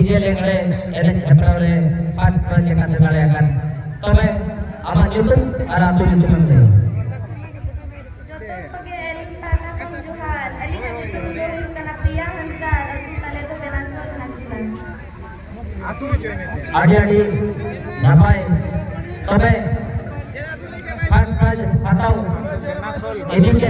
DJ Lengre Enek Eprore Pat Perjekan Tegalayakan Tome Amat YouTube Aratu YouTube Menteri Joto pagi eling tanah kunjuhan eling aja turun dari kanapia hantar atu taledo benasol hansilan adik-adik Napai Tome Pat Patau Ini ke